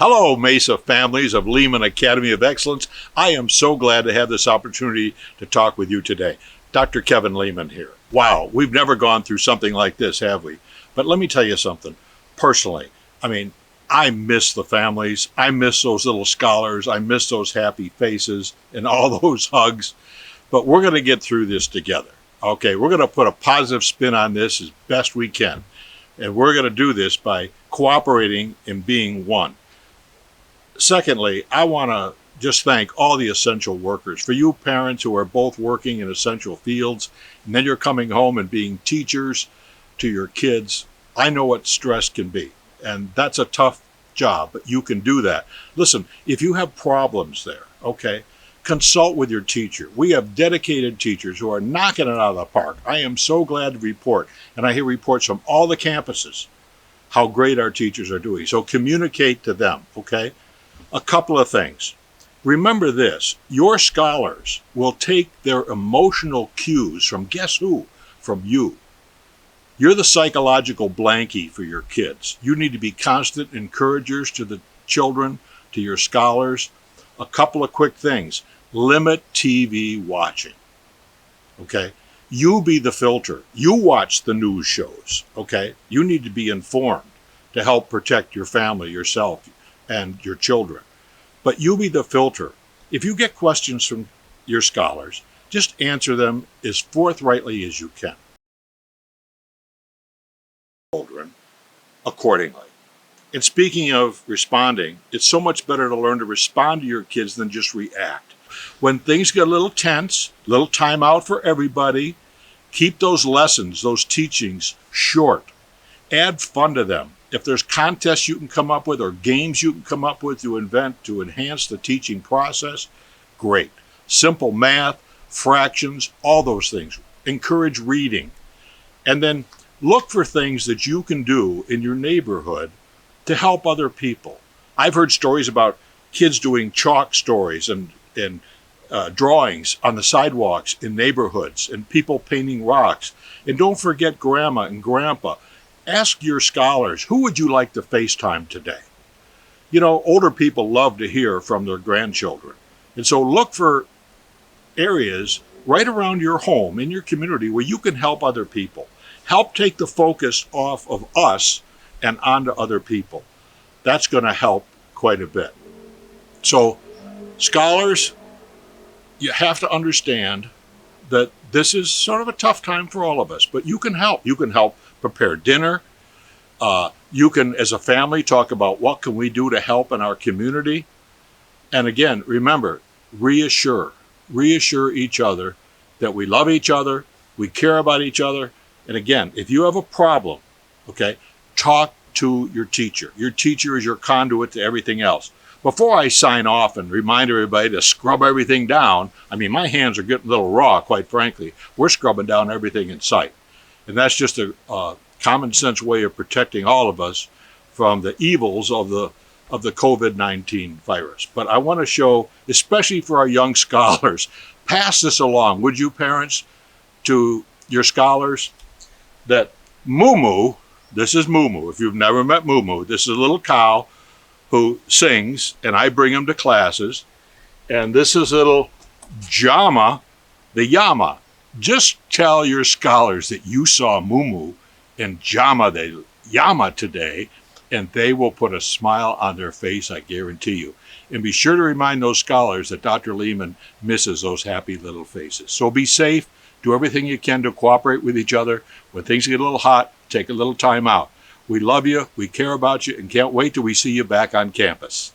Hello, Mesa families of Leman Academy of Excellence. I am so glad to have this opportunity to talk with you today. Dr. Kevin Leman here. Wow, we've never gone through something like this, have we? But let me tell you something. Personally, I miss the families. I miss those little scholars. I miss those happy faces and all those hugs. But we're going to get through this together. Okay, we're going to put a positive spin on this as best we can. And we're going to do this by cooperating and being one. Secondly, I want to just thank all the essential workers. For you parents who are both working in essential fields, and then you're coming home and being teachers to your kids, I know what stress can be. And that's a tough job, but you can do that. Listen, if you have problems there, okay, consult with your teacher. We have dedicated teachers who are knocking it out of the park. I am so glad to report, and I hear reports from all the campuses, how great our teachers are doing. So communicate to them, okay? A couple of things. Remember this, your scholars will take their emotional cues from guess who? From you. You're the psychological blankie for your kids. You need to be constant encouragers to the children, to your scholars. A couple of quick things. Limit TV watching. Okay? You be the filter. You watch the news shows. Okay? You need to be informed to help protect your family, yourself, and your children. But you be the filter. If you get questions from your scholars, just answer them as forthrightly as you can. Children accordingly. And speaking of responding, it's so much better to learn to respond to your kids than just react. When things get a little tense, little time out for everybody, keep those lessons, those teachings short. Add fun to them. If there's contests you can come up with or games you can come up with to invent to enhance the teaching process, great. Simple math, fractions, all those things. Encourage reading. And then look for things that you can do in your neighborhood to help other people. I've heard stories about kids doing chalk stories and drawings on the sidewalks in neighborhoods and people painting rocks. And don't forget grandma and grandpa. Ask your scholars, who would you like to FaceTime today? You know, older people love to hear from their grandchildren. And so look for areas right around your home, in your community, where you can help other people. Help take the focus off of us and onto other people. That's going to help quite a bit. So, scholars, you have to understand that this is sort of a tough time for all of us, but you can help. You can help prepare dinner. You can, as a family, talk about what can we do to help in our community. And again, remember, reassure each other that we love each other, we care about each other. And again, if you have a problem, okay, talk to your teacher. Your teacher is your conduit to everything else. Before I sign off and remind everybody to scrub everything down, my hands are getting a little raw, quite frankly. We're scrubbing down everything in sight. And that's just a common sense way of protecting all of us from the evils of the COVID-19 virus. But I want to show, especially for our young scholars, pass this along, would you, parents, to your scholars, that Moo, this is Moo. If you've never met Moo, this is a little cow who sings, and I bring him to classes. And this is little Jama, the Yama. Just tell your scholars that you saw Moo and Jama the Yama today, and they will put a smile on their face, I guarantee you. And be sure to remind those scholars that Dr. Leman misses those happy little faces. So be safe. Do everything you can to cooperate with each other. When things get a little hot, take a little time out. We love you, we care about you, and can't wait till we see you back on campus.